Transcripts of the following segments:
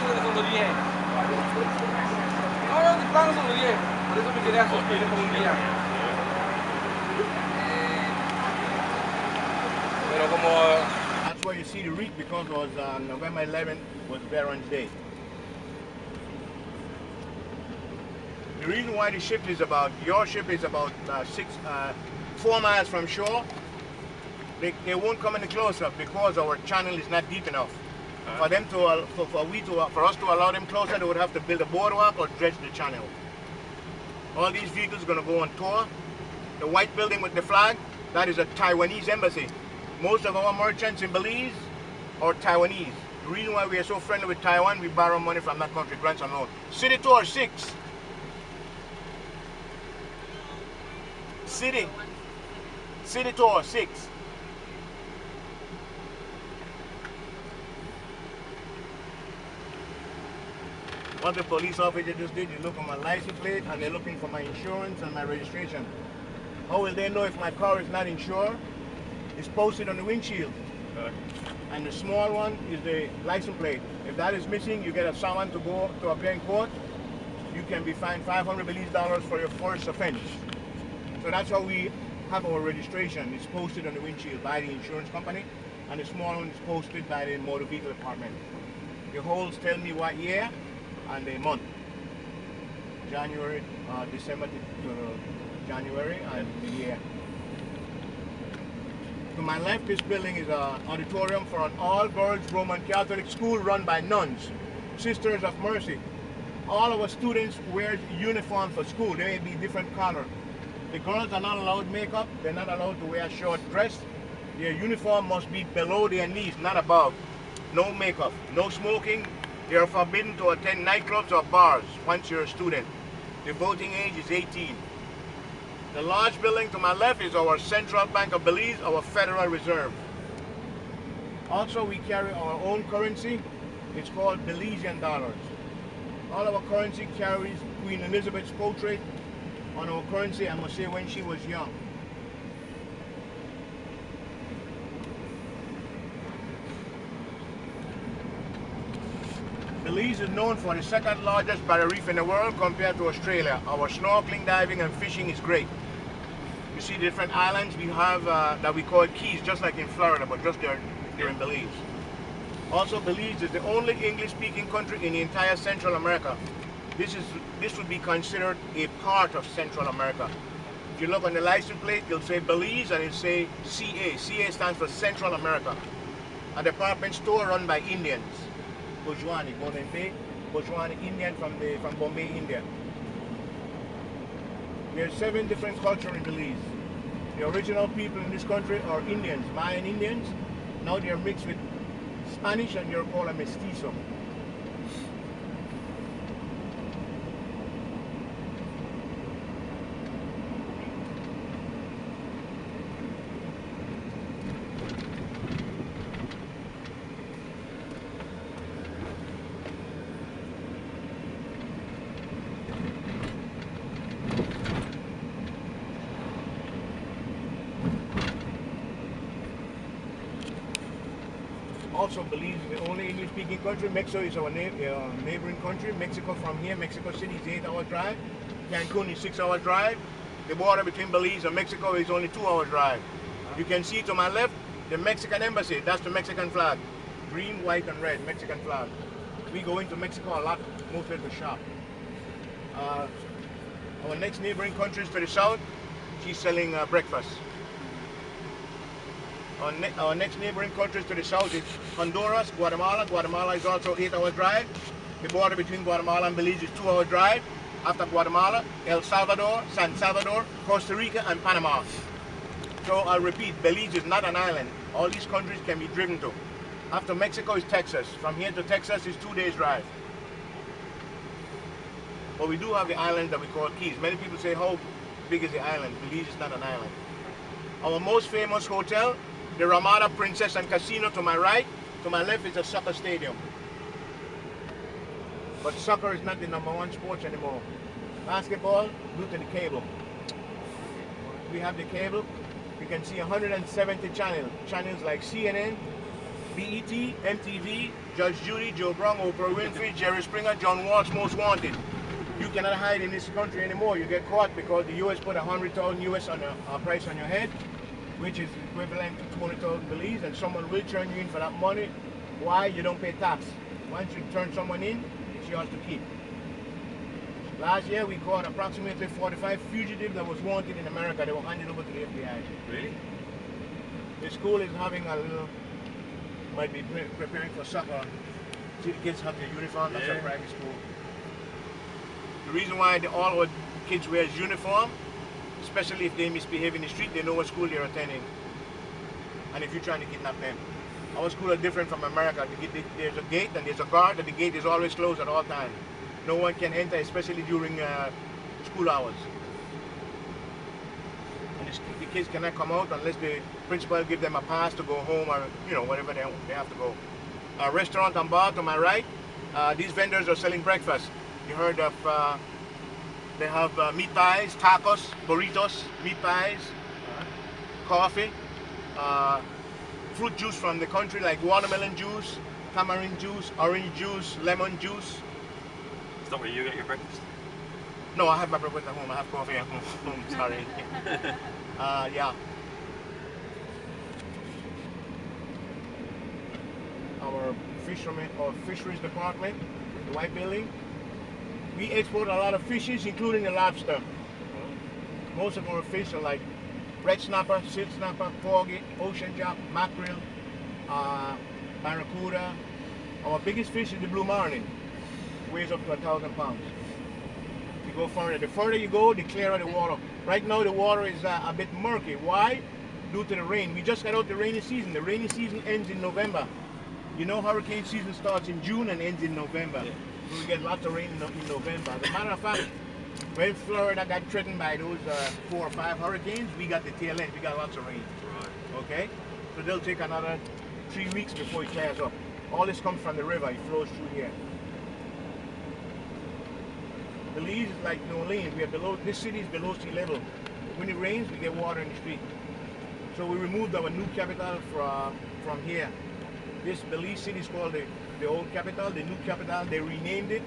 que son los 10. No, no, de plano son los 10. Por eso me quería sostener como un día. Pero como... That's why you see the reef, because it was November 11th was Veterans Day. The reason why the ship is about, your ship is about 4 miles from shore, they won't come any closer because our channel is not deep enough. For them to, for us to allow them closer, they would have to build a boardwalk or dredge the channel. All these vehicles are going to go on tour. The white building with the flag, that is a Taiwanese embassy. Most of our merchants in Belize are Taiwanese. The reason why we are so friendly with Taiwan, we borrow money from that country, grants and loan. City tour 6. City tour 6. What the police officer just did, you look at my license plate and they're looking for my insurance and my registration. How will they know if my car is not insured? It's posted on the windshield. And the small one is the license plate. If that is missing, you get a summons to go to appear in court. You can be fined $500 Belize for your first offense. So that's how we have our registration. It's posted on the windshield by the insurance company, and the small one is posted by the motor vehicle department. The holes tell me what year and the month. January, December to January, and the year. To my left, this building is an auditorium for an all-girls Roman Catholic school run by nuns, Sisters of Mercy. All our students wear uniform for school. They may be different color. The girls are not allowed makeup. They're not allowed to wear a short dress. Their uniform must be below their knees, not above. No makeup, no smoking. They are forbidden to attend nightclubs or bars once you're a student. The voting age is 18. The large building to my left is our Central Bank of Belize, our Federal Reserve. Also, we carry our own currency. It's called Belizean dollars. All our currency carries Queen Elizabeth's portrait on our currency, I must say, when she was young. Belize is known for the second largest barrier reef in the world compared to Australia. Our snorkeling, diving and fishing is great. You see different islands we have that we call keys, just like in Florida, but just they're in Belize. Also, Belize is the only English-speaking country in the entire Central America. This would be considered a part of Central America. If you look on the license plate, you'll say Belize and it'll say CA. CA stands for Central America. A department store run by Indians. Bojwani, Golden Bay, Bojwani Indian from Bombay, India. There are 7 different cultures in Belize. The original people in this country are Indians, Mayan Indians. Now they are mixed with Spanish and they're called a mestizo. Also, Belize is the only English-speaking country. Mexico is our neighboring country. Mexico from here, Mexico City is 8-hour drive. Cancun is 6-hour drive. The border between Belize and Mexico is only 2-hour drive. You can see to my left, the Mexican embassy. That's the Mexican flag. Green, white, and red, Mexican flag. We go into Mexico a lot, mostly to shop. Our next neighboring countries to the south, she's selling breakfast. Our next neighboring countries to the south is Honduras, Guatemala. Guatemala is also 8-hour drive. The border between Guatemala and Belize is 2-hour drive. After Guatemala, El Salvador, San Salvador, Costa Rica, and Panama. So I'll repeat, Belize is not an island. All these countries can be driven to. After Mexico is Texas. From here to Texas is 2 days drive. But we do have the islands that we call Keys. Many people say, how big is the island? Belize is not an island. Our most famous hotel, the Ramada Princess and Casino to my right. To my left is a soccer stadium. But soccer is not the #1 sport anymore. Basketball, due to the cable. We have the cable. You can see 170 channels like CNN, BET, MTV, Judge Judy, Joe Brown, Oprah Winfrey, Jerry Springer, John Walsh, most wanted. You cannot hide in this country anymore. You get caught because the U.S. put 100,000 U.S. on a price on your head, which is equivalent to 20,000 Belize, and someone will turn you in for that money. Why? You don't pay tax. Once you turn someone in, it's yours to keep. Last year, we caught approximately 45 fugitives that was wanted in America. They were handed over to the FBI. Really? The school is having a little, might be preparing for soccer. See, the kids have their uniform. That's a private school. The reason why all our kids wear uniform, especially if they misbehave in the street, they know what school they're attending. And if you're trying to kidnap them. Our school is different from America. There's a gate and there's a guard, and the gate is always closed at all times. No one can enter, especially during school hours. And the kids cannot come out unless the principal give them a pass to go home, or whatever they have to go. A restaurant and bar to my right. These vendors are selling breakfast. You heard of, they have meat pies, tacos, burritos, meat pies, coffee, fruit juice from the country like watermelon juice, tamarind juice, orange juice, lemon juice. Is that where you get your breakfast? No, I have my breakfast at home. I have coffee at home. Sorry. Yeah. Our fisheries department, the white building. We export a lot of fishes, including the lobster. Most of our fish are like red snapper, silk snapper, porgy, ocean jack, mackerel, barracuda. Our biggest fish is the blue marlin. Weighs up to 1,000 pounds. If you go further, the further you go, the clearer the water. Right now the water is a bit murky. Why? Due to the rain. We just got out the rainy season. The rainy season ends in November. You know, hurricane season starts in June and ends in November. Yeah. We get lots of rain in November. As a matter of fact, when Florida got threatened by those 4 or 5 hurricanes, we got the tail end. We got lots of rain. Right. Okay? So they'll take another 3 weeks before it clears up. All this comes from the river. It flows through here. Belize is like New Orleans. We are below. This city is below sea level. When it rains, we get water in the street. So we removed our new capital from here. This Belize City is called the old capital. The new capital, they renamed it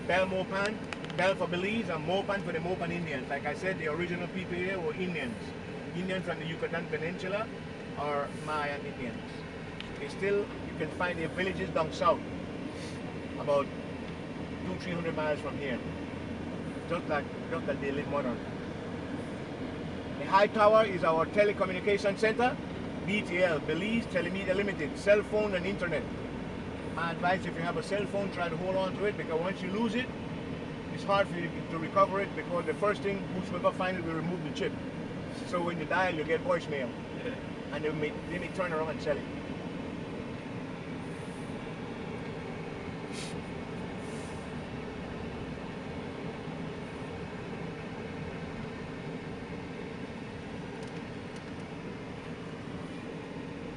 Belmopan. Bel for Belize and Mopan for the Mopan Indians. Like I said, the original people here were Indians. Indians from the Yucatan Peninsula or Mayan Indians. You can find their villages down south, about 200-300 miles from here. Just like they live modern. The high tower is our telecommunication center, BTL, Belize Telemedia Limited, cell phone and internet. My advice, if you have a cell phone, try to hold on to it, because once you lose it, it's hard for you to recover it, because the first thing whoever finds it will remove the chip. So when you dial, you get voicemail. Yeah. And they may turn around and sell it.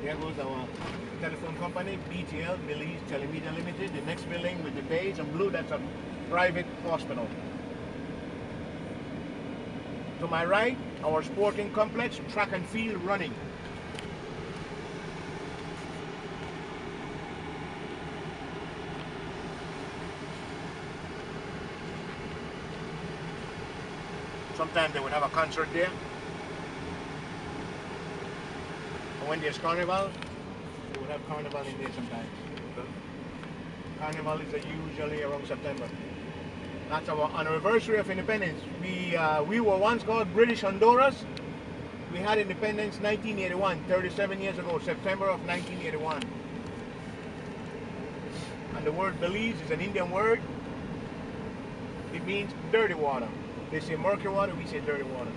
There goes our telephone company, BTL, Belize Telemedia Limited. The next building with the beige and blue, that's a private hospital. To my right, our sporting complex, track and field running. Sometimes they would have a concert there. When there's carnival, we would have carnival in there sometimes. Carnival is usually around September. That's our anniversary of independence. We were once called British Honduras. We had independence 1981, 37 years ago, September of 1981. And the word Belize is an Indian word. It means dirty water. They say murky water, we say dirty water.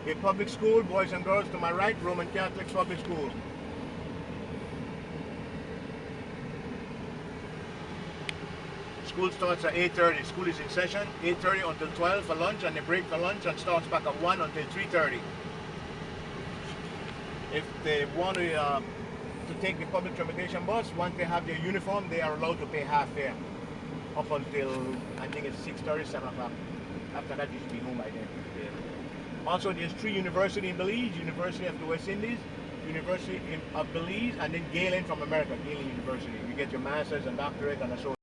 A public school, boys and girls to my right, Roman Catholic public school. School starts at 8:30. School is in session, 8:30 until 12 for lunch, and they break for lunch and starts back at 1 until 3:30. If they want to take the public transportation bus, once they have their uniform, they are allowed to pay half fare up until, I think it's 6:30, 7 o'clock. After that, you should be home by then. Also, there's 3 universities in Belize: University of the West Indies, University of Belize, and then Galen from America, Galen University. You get your master's and doctorate and associate.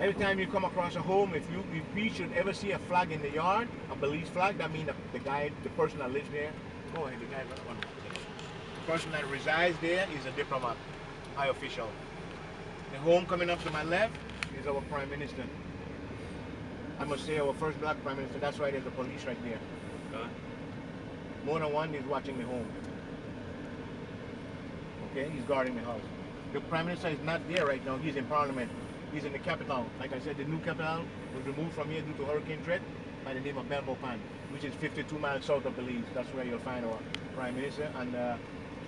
Every time you come across a home, if we should ever see a flag in the yard, a Belize flag, that means the person that lives there, go ahead, the person that resides there is a diplomat, high official. The home coming up to my left is our Prime Minister. I must say our first black Prime Minister, that's why there's the police right there. Okay. More than one is watching the home. Okay, he's guarding the house. The Prime Minister is not there right now, he's in Parliament. He's in the capital. Like I said, the new capital was removed from here due to hurricane threat by the name of Belmopan, which is 52 miles south of Belize. That's where you'll find our Prime Minister and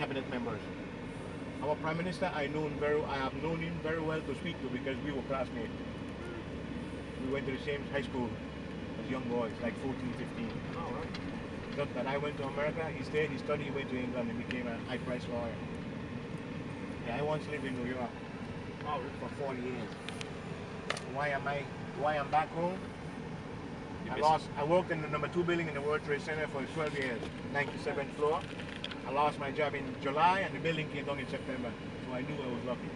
cabinet members. Our Prime Minister, I have known him very well to speak to because we were classmates. We went to the same high school as young boys, like 14, 15. Oh, right. Just that I went to America, he stayed, he studied, he went to England and became a high-priced lawyer. Yeah, I once lived in New York for 40 years. Why I'm back home? I worked in the number 2 building in the World Trade Center for 12 years, 97th floor. I lost my job in July and the building came down in September, so I knew I was lucky.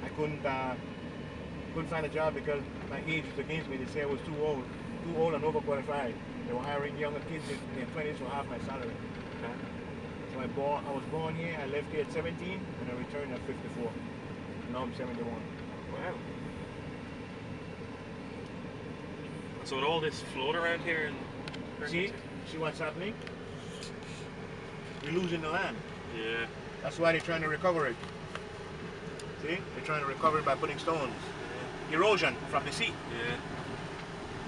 I couldn't find a job because my age was against me. They say I was too old and overqualified. They were hiring younger kids in their 20s for half my salary. Okay. So I was born here, I left here at 17 and I returned at 54. Now I'm 71. Wow. So with all this flood around here and See what's happening? We're losing the land. Yeah. That's why they're trying to recover it. See? They're trying to recover it by putting stones. Yeah. Erosion from the sea. Yeah.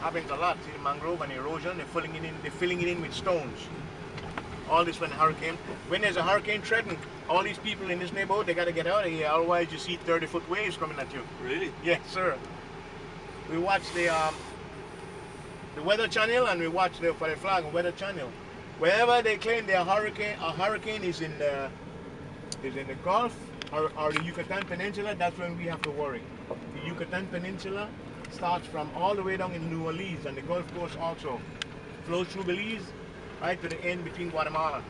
Happens a lot. See the mangrove and erosion, they're filling it in with stones. All this when there's a hurricane threatened, all these people in this neighborhood, they gotta get out of here, otherwise you see 30-foot waves coming at you. Really? Yes, sir. We watch the Weather Channel and we watch for the flag Weather Channel. Wherever they claim a hurricane is in the Gulf or the Yucatan Peninsula, that's when we have to worry. The Yucatan Peninsula starts from all the way down in New Orleans and the Gulf Coast also. Flows through Belize, right to the end between Guatemala.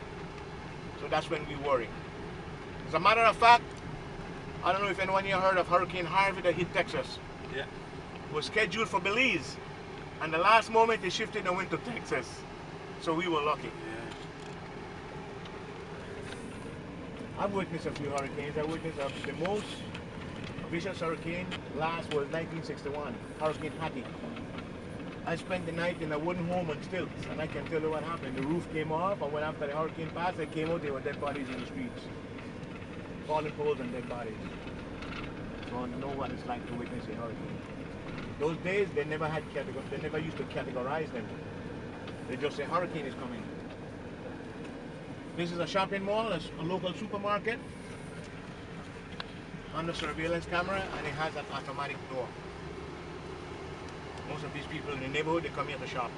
So that's when we worry. As a matter of fact, I don't know if anyone here heard of Hurricane Harvey that hit Texas. Yeah. It was scheduled for Belize. And the last moment they shifted and went to Texas. So we were lucky. Yeah. I've witnessed a few hurricanes. I witnessed the most vicious hurricane last was 1961, Hurricane Hattie. I spent the night in a wooden home on stilts, and I can tell you what happened. The roof came off, and when after the hurricane passed, they came out, there were dead bodies in the streets. Fallen poles and dead bodies. So I know what it's like to witness a hurricane. Those days, they never used to categorize them. They just say, hurricane is coming. This is a shopping mall, a local supermarket, under surveillance camera, and it has an automatic door. Most of these people in the neighborhood, they come here to shop.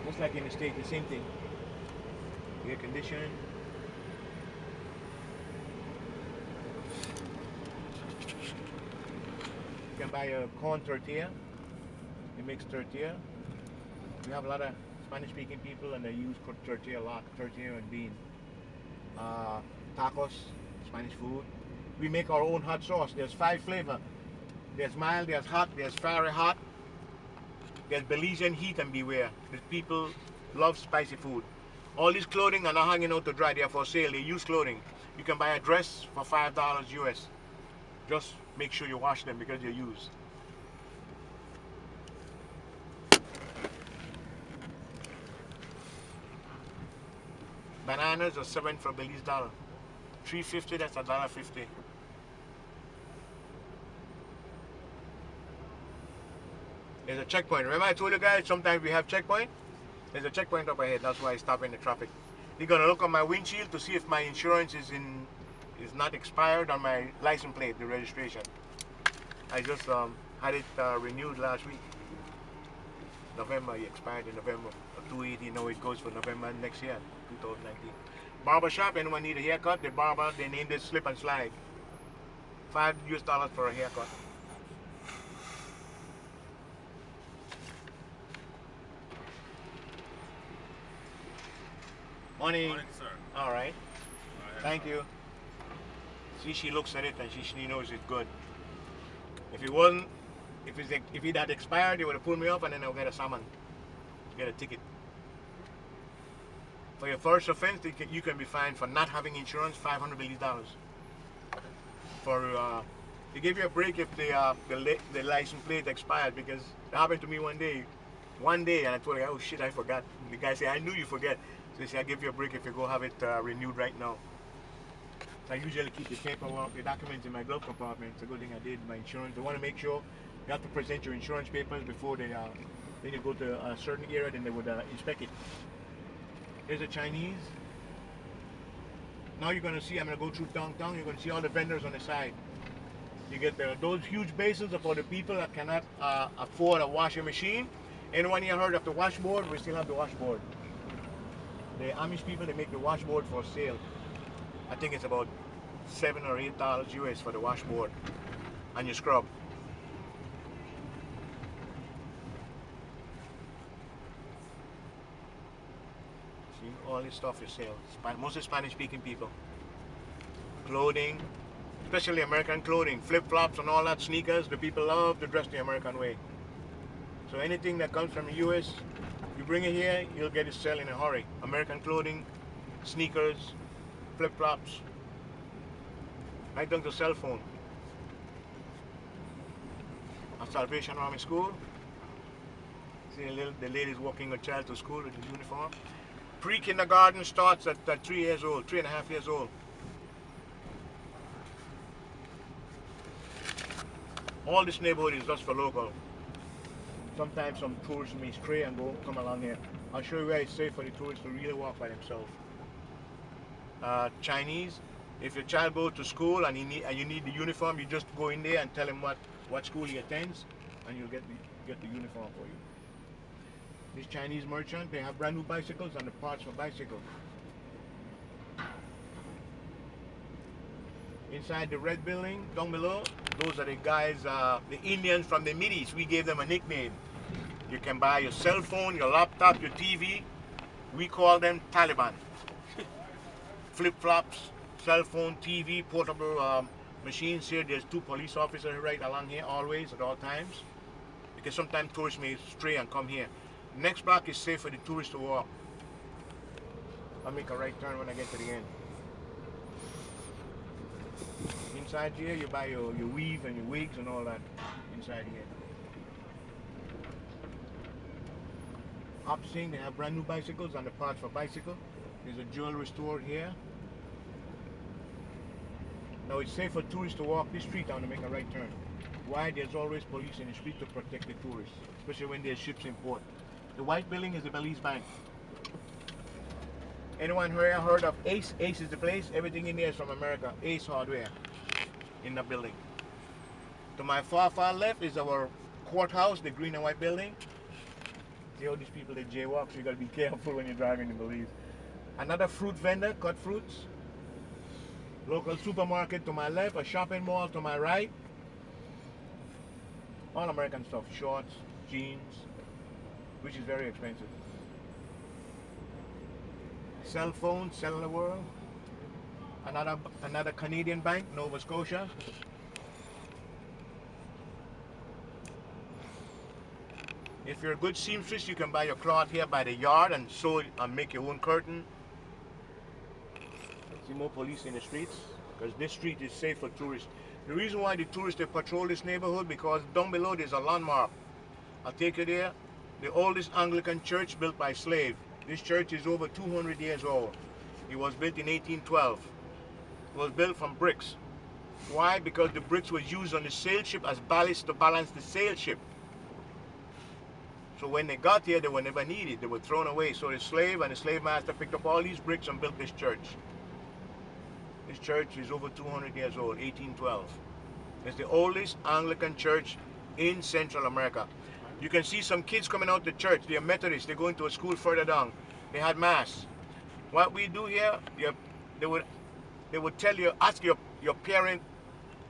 Just like in the States, the same thing. Air conditioning. You can buy a corn tortilla. It makes tortilla. We have a lot of Spanish-speaking people, and they use tortilla a lot. Tortilla and bean. Tacos, Spanish food. We make our own hot sauce. There's 5 flavors. There's mild, there's hot, there's fiery hot. There's Belizean heat and beware. The people love spicy food. All these clothing are not hanging out to dry. They are for sale. They use clothing. You can buy a dress for $5 US. Just make sure you wash them because they're used. Bananas are 7 for Belize dollar. 3.50, that's $1.50. There's a checkpoint. Remember I told you guys sometimes we have checkpoint? There's a checkpoint up ahead, that's why I stop in the traffic. They're gonna look on my windshield to see if my insurance is not expired on my license plate, the registration. I just had it renewed last week. November, it expired in November of 280. Now it goes for November next year, 2019. Barber shop, anyone need a haircut? The barber, they named it Slip and Slide. $5 for a haircut. Morning. Morning, sir. All right. Thank you. See, she looks at it and she knows it's good. If it wasn't, if it had expired, they would have pulled me off and then I'll get a summon, get a ticket. For your first offense, you can be fined for not having insurance, $500 Belize. For they give you a break if the license plate expired, because it happened to me one day, and I told her, oh shit, I forgot. The guy said, I knew you forget. So they said, I'll give you a break if you go have it renewed right now. So I usually keep the paperwork, the documents in my glove compartment. It's a good thing I did. My insurance, they want to make sure you have to present your insurance papers before they then you go to a certain area, then they would inspect it. There's a Chinese. Now you're going to see, I'm going to go through downtown, you're going to see all the vendors on the side. You get those huge basins are for the people that cannot afford a washing machine. Anyone here heard of the washboard? We still have the washboard. The Amish people, they make the washboard for sale. I think it's about $7 or $8 US for the washboard and your scrub. See, all this stuff is sale. Mostly Spanish-speaking people. Clothing, especially American clothing, flip-flops and all that, sneakers. The people love to dress the American way. So anything that comes from the US, you bring it here, you'll get it sell in a hurry. American clothing, sneakers, flip-flops, right down to cell phone. A Salvation Army school. See the ladies walking a child to school with the uniform. Pre-kindergarten starts at 3 years old, 3.5 years old. All this neighborhood is just for local. Sometimes some tourists may stray and come along here. I'll show you where it's safe for the tourists to really walk by themselves. Chinese, if your child goes to school and you need the uniform, you just go in there and tell him what school he attends, and you'll get the uniform for you. This Chinese merchant, they have brand new bicycles and the parts for bicycles. Inside the red building down below, those are the guys, the Indians from the Mideast. We gave them a nickname. You can buy your cell phone, your laptop, your TV. We call them Taliban. Flip-flops, cell phone, TV, portable machines here. There's 2 police officers right along here always at all times, because sometimes tourists may stray and come here. Next block is safe for the tourists to walk. I'll make a right turn when I get to the end. Inside here you buy your weave and your wigs and all that inside here. Opposite, they have brand new bicycles and the parts for bicycle. There's a jewelry store here. Now it's safe for tourists to walk this street down to make a right turn. Why? There's always police in the street to protect the tourists, especially when there's ships in port. The white building is the Belize Bank. Anyone here heard of Ace? Ace is the place. Everything in there is from America. Ace Hardware in the building. To my far left is our courthouse, the green and white building. See all these people that jaywalk, so you gotta be careful when you're driving in Belize. Another fruit vendor, cut fruits. Local supermarket to my left, a shopping mall to my right. All American stuff, shorts, jeans, which is very expensive. Cell phones, Cellular World. Another Canadian bank, Nova Scotia. If you're a good seamstress, you can buy your cloth here by the yard and sew and make your own curtain. See more police in the streets, because this street is safe for tourists. The reason why the tourists they patrol this neighborhood, because down below there's a landmark. I'll take you there. The oldest Anglican church built by slaves. This church is over 200 years old. It was built in 1812. It was built from bricks. Why? Because the bricks were used on the sail ship as ballast to balance the sail ship. So when they got here, they were never needed. They were thrown away. So the slave and the slave master picked up all these bricks and built this church. This church is over 200 years old, 1812. It's the oldest Anglican church in Central America. You can see some kids coming out the church. They're Methodists. They're going to a school further down. They had mass. What we do here, they would tell you, ask your parent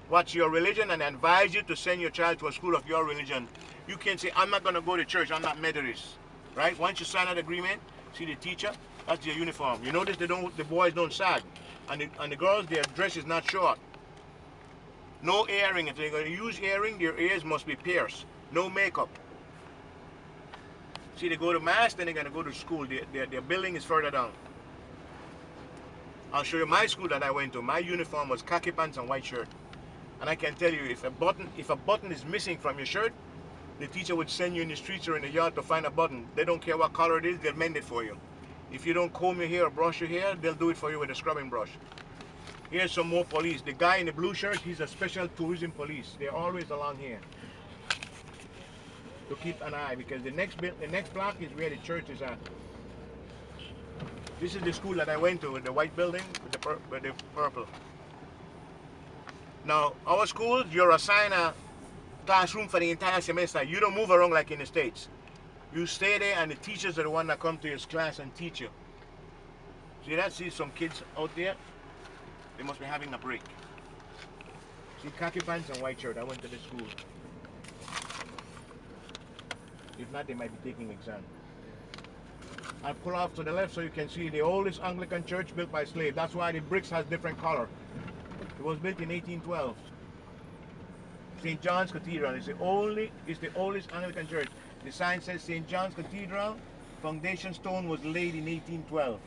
what's your religion and advise you to send your child to a school of your religion. You can say, I'm not going to go to church, I'm not Methodist. Right? Once you sign that agreement, see the teacher, that's their uniform. You notice the boys don't sag. And the girls, their dress is not short. No earring. If they're going to use earring, their ears must be pierced. No makeup. See, they go to mass, then they're going to go to school. Their building is further down. I'll show you my school that I went to. My uniform was khaki pants and white shirt. And I can tell you, if a button is missing from your shirt, the teacher would send you in the streets or in the yard to find a button. They don't care what color it is, they'll mend it for you. If you don't comb your hair or brush your hair, they'll do it for you with a scrubbing brush. Here's some more police. The guy in the blue shirt, he's a special tourism police. They're always along here to keep an eye, because the next block is where the church is at. This is the school that I went to, with the white building with the purple. Now, our schools, you're assigned a classroom for the entire semester. You don't move around like in the States. You stay there, and the teachers are the one that come to your class and teach you. See some kids out there? They must be having a break. See, khaki pants and white shirt. I went to this school. If not, they might be taking exam. I'll pull off to the left so you can see the oldest Anglican church built by slaves. That's why the bricks has different color. It was built in 1812. St. John's Cathedral is the oldest Anglican church. The sign says St. John's Cathedral, foundation stone was laid in 1812.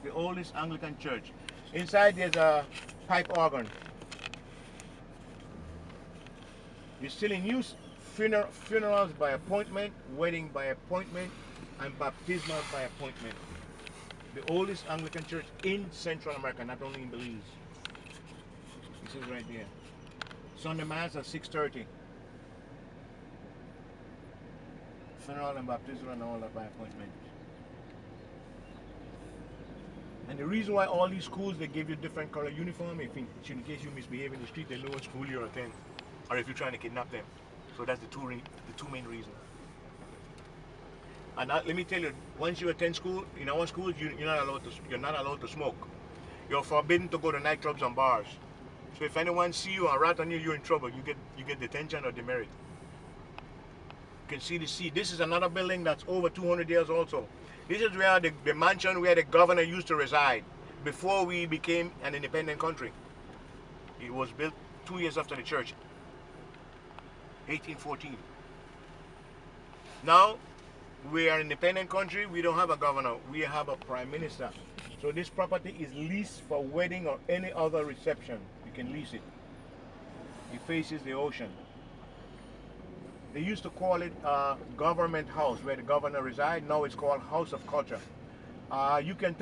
The oldest Anglican church. Inside there's a pipe organ. You're still in use. Funerals by appointment, wedding by appointment, and baptismal by appointment. The oldest Anglican church in Central America, not only in Belize. This is right there. Sunday Mass at 6:30. Funeral and baptismal and all that by appointment. And the reason why all these schools, they give you different color uniform, in case you misbehave in the street, they know what school you're attending, or if you're trying to kidnap them. So that's the two main reasons. And let me tell you, once you attend school, in our schools, you're not allowed to smoke. You're forbidden to go to nightclubs and bars. So if anyone see you and rat on you, you're in trouble. You get detention or demerit. You can see the seat. This is another building that's over 200 years also. This is where the mansion where the governor used to reside before we became an independent country. It was built 2 years after the church, 1814. Now, we are an independent country. We don't have a governor. We have a prime minister. So this property is leased for wedding or any other reception. You can lease it. It faces the ocean. They used to call it government house, where the governor resides. Now it's called House of Culture. You can